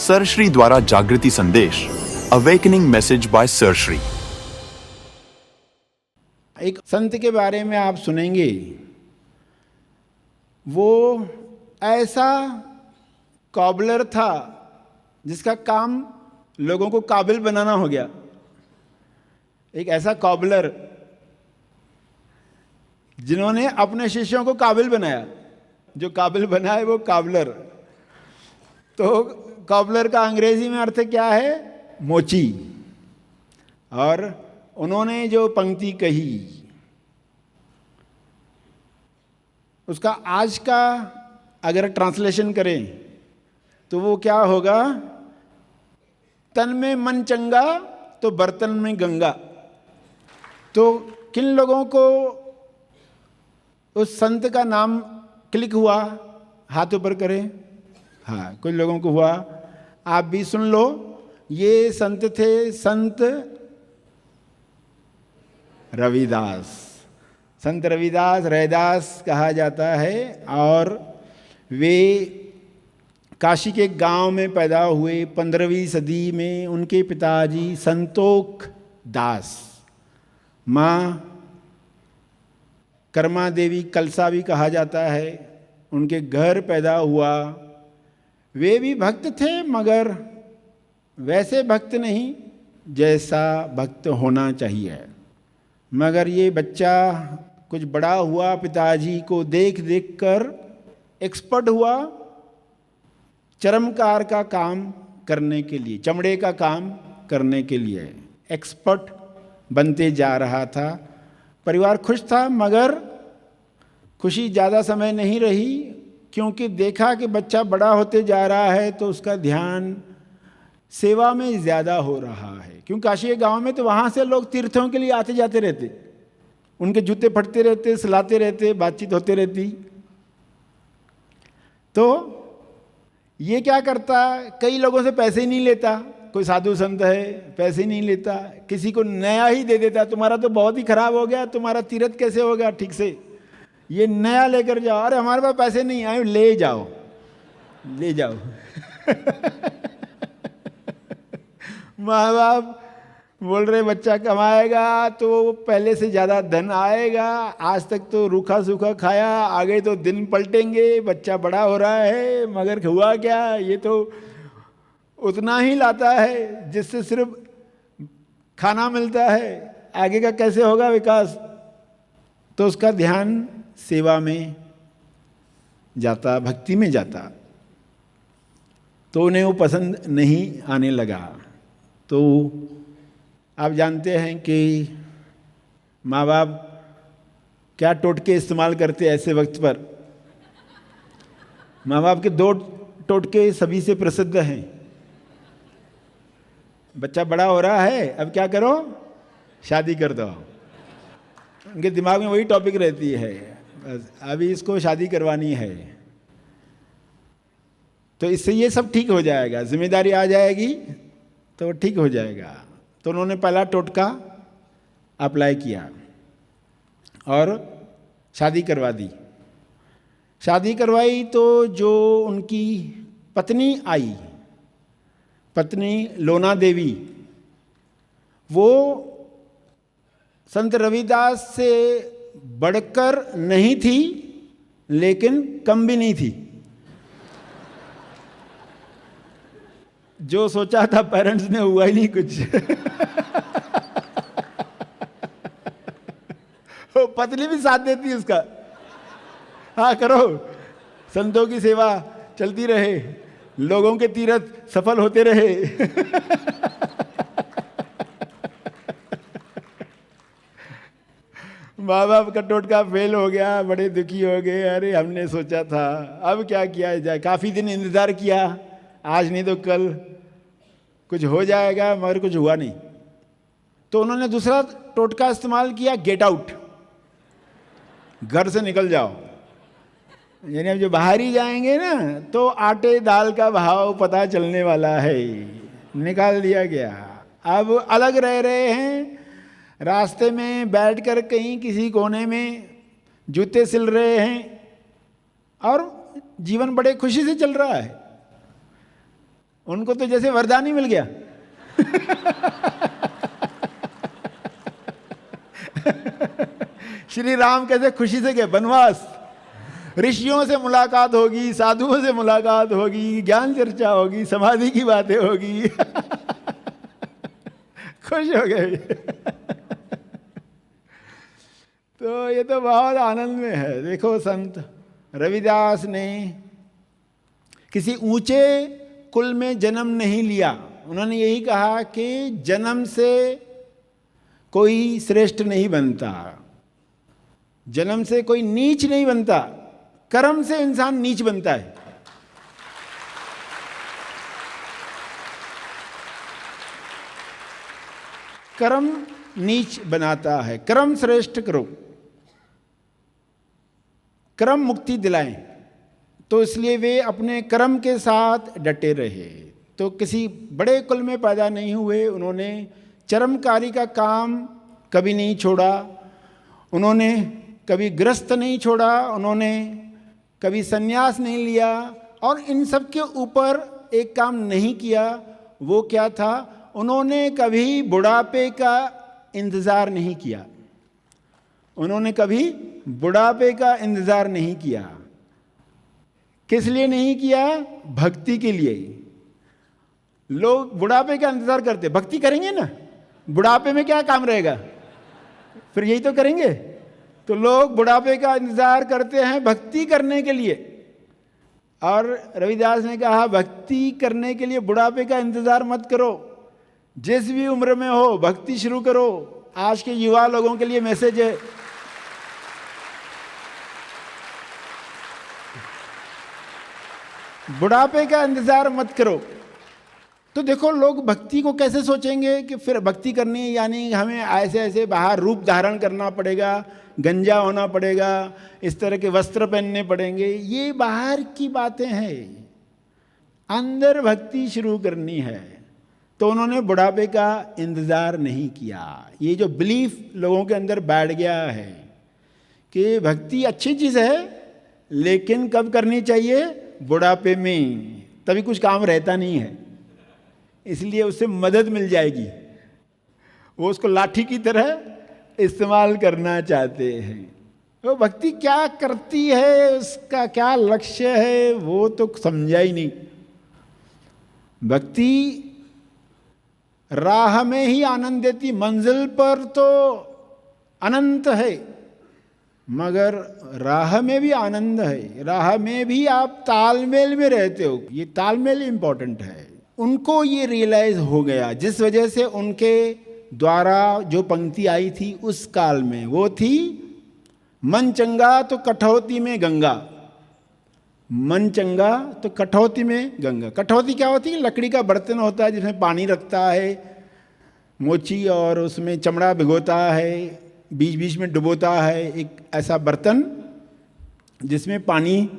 Sir Shri द्वारा जागृति संदेश, awakening message bye sir Shri. एक संत के बारे में आप सुनेंगे, वो ऐसा कॉबलर था जिसका काम लोगों को काबिल बनाना हो गया। एक ऐसा कॉबलर जिन्होंने अपने शिष्यों को काबिल बनाया। जो काबिल बनाए वो काबलर। तो कॉबलर का अंग्रेजी में अर्थ क्या है? मोची। और उन्होंने जो पंक्ति कही उसका आज का अगर ट्रांसलेशन करें तो वो क्या होगा? तन में मन चंगा तो बर्तन में गंगा। तो किन लोगों को उस संत का नाम क्लिक हुआ? हाथ ऊपर करें। हाँ, कुछ लोगों को हुआ। आप भी सुन लो। ये संत थे संत रविदास। संत रविदास, रैदास कहा जाता है। और वे काशी के गांव में पैदा हुए। 15वीं सदी में उनके पिताजी संतोख दास, माँ कर्मा देवी कलसा भी कहा जाता है, उनके घर पैदा हुआ। वे भी भक्त थे, मगर वैसे भक्त नहीं जैसा भक्त होना चाहिए। मगर ये बच्चा कुछ बड़ा हुआ, पिताजी को देख देख कर एक्सपर्ट हुआ चर्मकार का काम करने के लिए, चमड़े का काम करने के लिए एक्सपर्ट बनते जा रहा था। परिवार खुश था, मगर खुशी ज़्यादा समय नहीं रही, क्योंकि देखा कि बच्चा बड़ा होते जा रहा है तो उसका ध्यान सेवा में ज़्यादा हो रहा है। क्योंकि काशी के गांव में तो वहाँ से लोग तीर्थों के लिए आते जाते रहते, उनके जूते फटते रहते, सलाते रहते, बातचीत होते रहती। तो ये क्या करता? कई लोगों से पैसे ही नहीं लेता। कोई साधु संत है, पैसे नहीं लेता, किसी को नया ही दे देता। तुम्हारा तो बहुत ही खराब हो गया, तुम्हारा तीर्थ कैसे होगा ठीक से? ये नया लेकर जाओ। अरे हमारे पास पैसे नहीं आए, ले जाओ, ले जाओ। माँ बाप बोल रहे बच्चा कमाएगा तो पहले से ज़्यादा धन आएगा। आज तक तो रूखा सूखा खाया, आगे तो दिन पलटेंगे, बच्चा बड़ा हो रहा है। मगर हुआ क्या? ये तो उतना ही लाता है जिससे सिर्फ खाना मिलता है, आगे का कैसे होगा विकास? तो उसका ध्यान सेवा में जाता, भक्ति में जाता। तो उन्हें वो पसंद नहीं आने लगा। तो आप जानते हैं कि माँ बाप क्या टोटके इस्तेमाल करते ऐसे वक्त पर। माँ बाप के 2 टोटके सभी से प्रसिद्ध हैं। बच्चा बड़ा हो रहा है, अब क्या करो? शादी कर दो। उनके दिमाग में वही टॉपिक रहती है, अभी इसको शादी करवानी है। तो इससे ये सब ठीक हो जाएगा, जिम्मेदारी आ जाएगी तो ठीक हो जाएगा। तो उन्होंने पहला टोटका अप्लाई किया और शादी करवा दी। शादी करवाई तो जो उनकी पत्नी आई, पत्नी लोना देवी, वो संत रविदास से बढ़कर नहीं थी, लेकिन कम भी नहीं थी। जो सोचा था पेरेंट्स ने हुआ ही नहीं कुछ। वो पत्नी भी साथ देती है उसका। हाँ करो, संतों की सेवा चलती रहे, लोगों के तीर्थ सफल होते रहे। माँ बाप का टोटका फेल हो गया, बड़े दुखी हो गए। अरे हमने सोचा था, अब क्या किया जाए? काफ़ी दिन इंतज़ार किया, आज नहीं तो कल कुछ हो जाएगा, मगर कुछ हुआ नहीं। तो उन्होंने दूसरा टोटका इस्तेमाल किया, गेट आउट, घर से निकल जाओ। यानी अब जो बाहर ही जाएंगे ना तो आटे दाल का भाव पता चलने वाला है। निकाल दिया गया। अब अलग रह रहे हैं, रास्ते में बैठकर कहीं किसी कोने में जूते सिल रहे हैं और जीवन बड़े खुशी से चल रहा है। उनको तो जैसे वरदान ही मिल गया। श्री राम कैसे खुशी से गए वनवास, ऋषियों से मुलाकात होगी, साधुओं से मुलाकात होगी, ज्ञान चर्चा होगी, समाधि की बातें होगी। खुश हो गए। तो ये तो बहुत आनंद में है। देखो संत रविदास ने किसी ऊंचे कुल में जन्म नहीं लिया। उन्होंने यही कहा कि जन्म से कोई श्रेष्ठ नहीं बनता, जन्म से कोई नीच नहीं बनता, कर्म से इंसान नीच बनता है। कर्म नीच बनाता है, कर्म श्रेष्ठ करो, कर्म मुक्ति दिलाएं। तो इसलिए वे अपने कर्म के साथ डटे रहे। तो किसी बड़े कुल में पैदा नहीं हुए, उन्होंने चरमकारी का काम कभी नहीं छोड़ा, उन्होंने कभी गृहस्थ नहीं छोड़ा, उन्होंने कभी संन्यास नहीं लिया, और इन सब के ऊपर एक काम नहीं किया। वो क्या था? उन्होंने कभी बुढ़ापे का इंतज़ार नहीं किया। उन्होंने कभी बुढ़ापे का इंतज़ार नहीं किया। किस लिए नहीं किया? भक्ति के लिए। लोग बुढ़ापे का इंतज़ार करते, भक्ति करेंगे ना, बुढ़ापे में क्या काम रहेगा, फिर यही तो करेंगे। तो लोग बुढ़ापे का इंतज़ार करते हैं भक्ति करने के लिए। और रविदास ने कहा भक्ति करने के लिए बुढ़ापे का इंतज़ार मत करो, जिस भी उम्र में हो भक्ति शुरू करो। आज के युवा लोगों के लिए मैसेज है। बुढ़ापे का इंतज़ार मत करो। तो देखो लोग भक्ति को कैसे सोचेंगे कि फिर भक्ति करनी है यानी हमें ऐसे ऐसे बाहर रूप धारण करना पड़ेगा, गंजा होना पड़ेगा, इस तरह के वस्त्र पहनने पड़ेंगे। ये बाहर की बातें हैं, अंदर भक्ति शुरू करनी है। तो उन्होंने बुढ़ापे का इंतज़ार नहीं किया। ये जो बिलीफ लोगों के अंदर बैठ गया है कि भक्ति अच्छी चीज़ है, लेकिन कब करनी चाहिए? बुढ़ापे में, तभी कुछ काम रहता नहीं है, इसलिए उससे मदद मिल जाएगी। वो उसको लाठी की तरह इस्तेमाल करना चाहते हैं। तो भक्ति क्या करती है, उसका क्या लक्ष्य है, वो तो समझा ही नहीं। भक्ति राह में ही आनंद देती, मंजिल पर तो अनंत है, मगर राह में भी आनंद है। राह में भी आप तालमेल में रहते हो, ये तालमेल इंपॉर्टेंट है। उनको ये रियलाइज हो गया, जिस वजह से उनके द्वारा जो पंक्ति आई थी उस काल में, वो थी मन चंगा तो कठौती में गंगा। मन चंगा तो कठौती में गंगा। कठौती क्या होती है? लकड़ी का बर्तन होता है जिसमें पानी रखता है, मोची, और उसमें चमड़ा भिगोता है, बीच बीच में डुबोता है। एक ऐसा बर्तन जिसमें पानी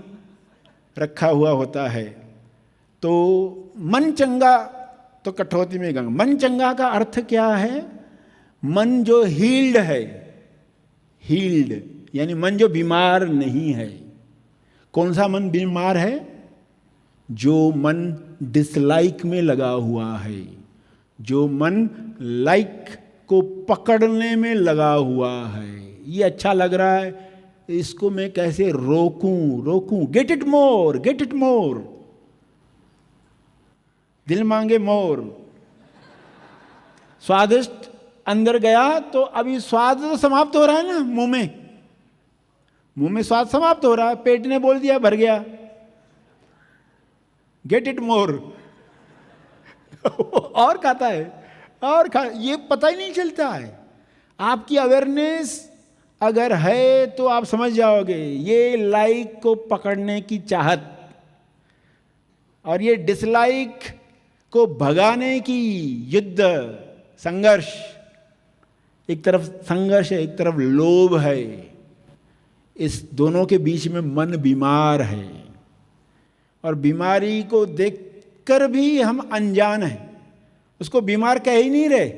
रखा हुआ होता है। तो मन चंगा तो कठौती में गंगा। मन चंगा का अर्थ क्या है? मन जो हील्ड है, हील्ड यानी मन जो बीमार नहीं है। कौन सा मन बीमार है? जो मन डिसलाइक में लगा हुआ है, जो मन लाइक को पकड़ने में लगा हुआ है। ये अच्छा लग रहा है, इसको मैं कैसे रोकूं, get it more, get it more, दिल मांगे मोर। स्वादिष्ट अंदर गया तो अभी स्वाद तो समाप्त हो रहा है ना, मुंह में स्वाद समाप्त हो रहा है, पेट ने बोल दिया भर गया, गेट इट मोर। और खाता है, और ये पता ही नहीं चलता है। आपकी अवेयरनेस अगर है तो आप समझ जाओगे, ये लाइक को पकड़ने की चाहत और ये डिसलाइक को भगाने की युद्ध, संघर्ष। एक तरफ संघर्ष है, एक तरफ लोभ है। इस दोनों के बीच में मन बीमार है, और बीमारी को देखकर भी हम अनजान हैं, उसको बीमार कह ही नहीं रहे।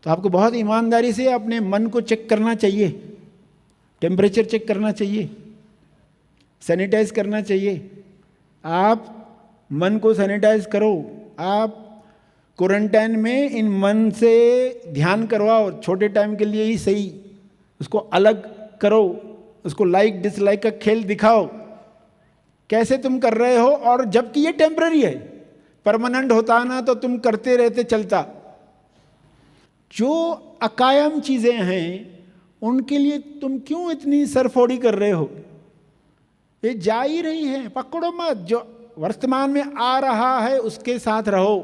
तो आपको बहुत ईमानदारी से अपने मन को चेक करना चाहिए, टेम्परेचर चेक करना चाहिए, सैनिटाइज करना चाहिए। आप मन को सैनिटाइज करो। आप क्वारंटाइन में इन मन से ध्यान करवाओ, छोटे टाइम के लिए ही सही, उसको अलग करो, उसको लाइक डिसलाइक का खेल दिखाओ कैसे तुम कर रहे हो। और जबकि ये टेम्पररी है, परमानेंट होता ना तो तुम करते रहते चलता। जो अकायम चीजें हैं उनके लिए तुम क्यों इतनी सरफोड़ी कर रहे हो? ये जा ही रही है, पकड़ो मत। जो वर्तमान में आ रहा है उसके साथ रहो,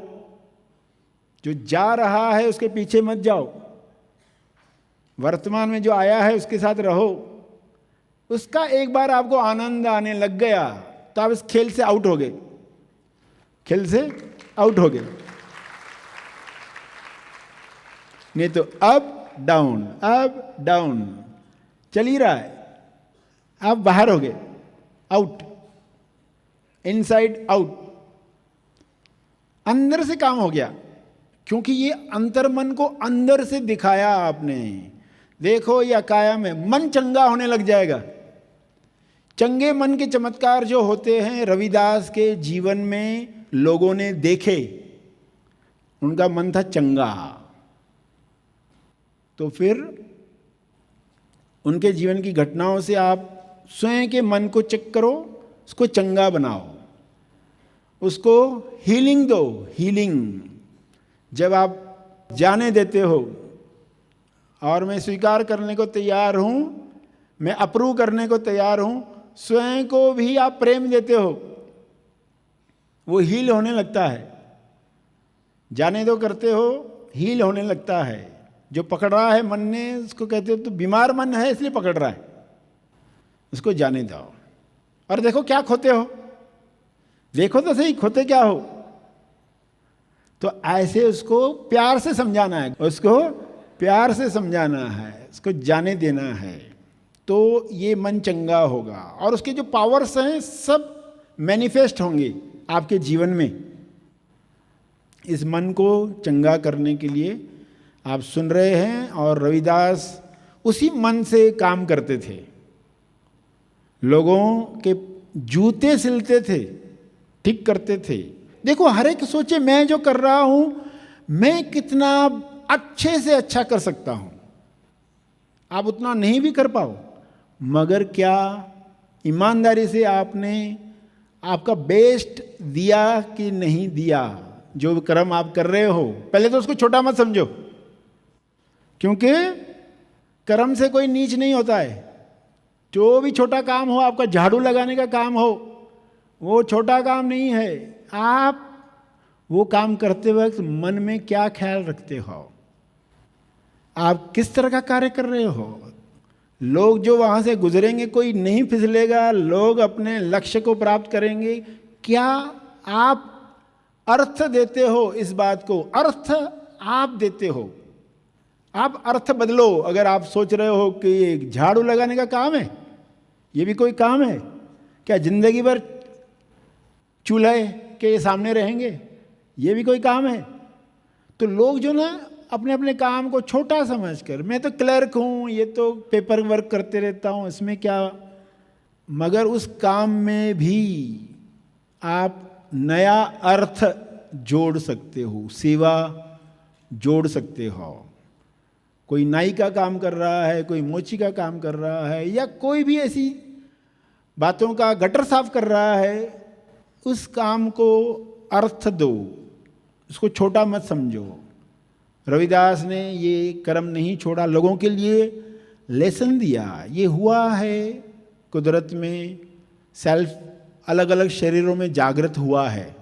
जो जा रहा है उसके पीछे मत जाओ। वर्तमान में जो आया है उसके साथ रहो। उसका एक बार आपको आनंद आने लग गया तो आप इस खेल से आउट हो गए, खेल से आउट हो गए। नहीं तो अप डाउन चल ही रहा है, आप बाहर हो गए, आउट, इनसाइड आउट, अंदर से काम हो गया। क्योंकि ये अंतर्मन को अंदर से दिखाया आपने। देखो ये अकायम है, मन चंगा होने लग जाएगा। चंगे मन के चमत्कार जो होते हैं रविदास के जीवन में लोगों ने देखे, उनका मन था चंगा। तो फिर उनके जीवन की घटनाओं से आप स्वयं के मन को चेक करो, उसको चंगा बनाओ, उसको हीलिंग दो। हीलिंग जब आप जाने देते हो और मैं स्वीकार करने को तैयार हूं, मैं अप्रूव करने को तैयार हूं, स्वयं को भी आप प्रेम देते हो, वो हील होने लगता है। जाने दो करते हो, हील होने लगता है। जो पकड़ रहा है मन ने, उसको कहते हो तो बीमार मन है इसलिए पकड़ रहा है, उसको जाने दो। और देखो क्या खोते हो, देखो तो सही खोते क्या हो। तो ऐसे उसको प्यार से समझाना है, उसको प्यार से समझाना है, उसको जाने देना है, तो ये मन चंगा होगा। और उसके जो पावर्स हैं सब मैनिफेस्ट होंगे आपके जीवन में। इस मन को चंगा करने के लिए आप सुन रहे हैं, और रविदास उसी मन से काम करते थे। लोगों के जूते सिलते थे, ठीक करते थे। देखो हर एक सोचे मैं जो कर रहा हूं मैं कितना अच्छे से अच्छा कर सकता हूं। आप उतना नहीं भी कर पाओ, मगर क्या ईमानदारी से आपने आपका बेस्ट दिया कि नहीं दिया? जो कर्म आप कर रहे हो, पहले तो उसको छोटा मत समझो, क्योंकि कर्म से कोई नीच नहीं होता है। जो भी छोटा काम हो, आपका झाड़ू लगाने का काम हो, वो छोटा काम नहीं है। आप वो काम करते वक्त मन में क्या ख्याल रखते हो, आप किस तरह का कार्य कर रहे हो। लोग जो वहां से गुजरेंगे कोई नहीं फिसलेगा, लोग अपने लक्ष्य को प्राप्त करेंगे। क्या आप अर्थ देते हो इस बात को? अर्थ आप देते हो, आप अर्थ बदलो। अगर आप सोच रहे हो कि ये झाड़ू लगाने का काम है, ये भी कोई काम है क्या? जिंदगी भर चूल्हे के सामने रहेंगे, ये भी कोई काम है? तो लोग जो ना अपने अपने काम को छोटा समझकर, मैं तो क्लर्क हूँ, ये तो पेपर वर्क करते रहता हूँ, इसमें क्या। मगर उस काम में भी आप नया अर्थ जोड़ सकते हो, सेवा जोड़ सकते हो। कोई नाई का काम कर रहा है, कोई मोची का काम कर रहा है, या कोई भी ऐसी बातों का गटर साफ कर रहा है, उस काम को अर्थ दो, उसको छोटा मत समझो। रविदास ने ये कर्म नहीं छोड़ा, लोगों के लिए लेसन दिया। ये हुआ है कुदरत में, सेल्फ अलग अलग शरीरों में जागृत हुआ है।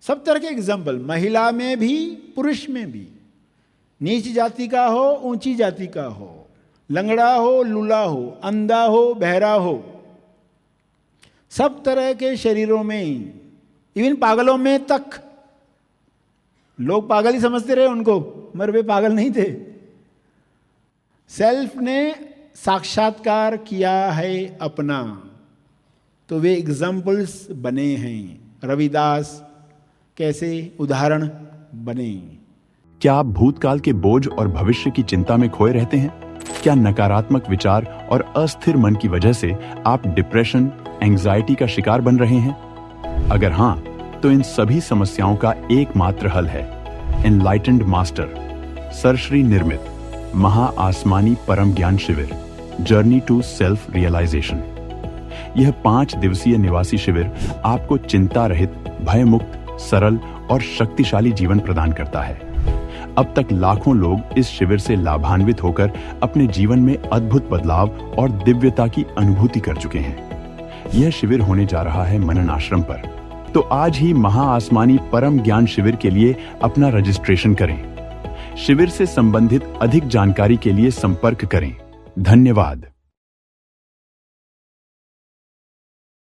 सब तरह के एग्जाम्पल, महिला में भी पुरुष में भी, नीच जाति का हो ऊंची जाति का हो, लंगड़ा हो लूला हो, अंधा हो बहरा हो, सब तरह के शरीरों में, इवन पागलों में तक। लोग पागल ही समझते रहे उनको, मगर वे पागल नहीं थे। सेल्फ ने साक्षात्कार किया है अपना, तो वे एग्जाम्पल्स बने हैं। रविदास कैसे उदाहरण बने। क्या आप भूतकाल के बोझ और भविष्य की चिंता में खोए रहते हैं? क्या नकारात्मक विचार और अस्थिर मन की वजह से आप डिप्रेशन, एंजाइटी का शिकार बन रहे हैं? अगर हाँ, तो इन सभी समस्याओं का एकमात्र हल है एनलाइटेंड मास्टर सर श्री निर्मित महा आसमानी परम ज्ञान शिविर जर्नी टू सेल्फ रियलाइजेशन। यह 5 दिवसीय निवासी शिविर आपको चिंता रहित, भयमुक्त, सरल और शक्तिशाली जीवन प्रदान करता है। अब तक लाखों लोग इस शिविर से लाभान्वित होकर अपने जीवन में अद्भुत बदलाव और दिव्यता की अनुभूति कर चुके हैं। यह शिविर होने जा रहा है मनन आश्रम पर, तो आज ही महा आसमानी परम ज्ञान शिविर के लिए अपना रजिस्ट्रेशन करें। शिविर से संबंधित अधिक जानकारी के लिए संपर्क करें। धन्यवाद।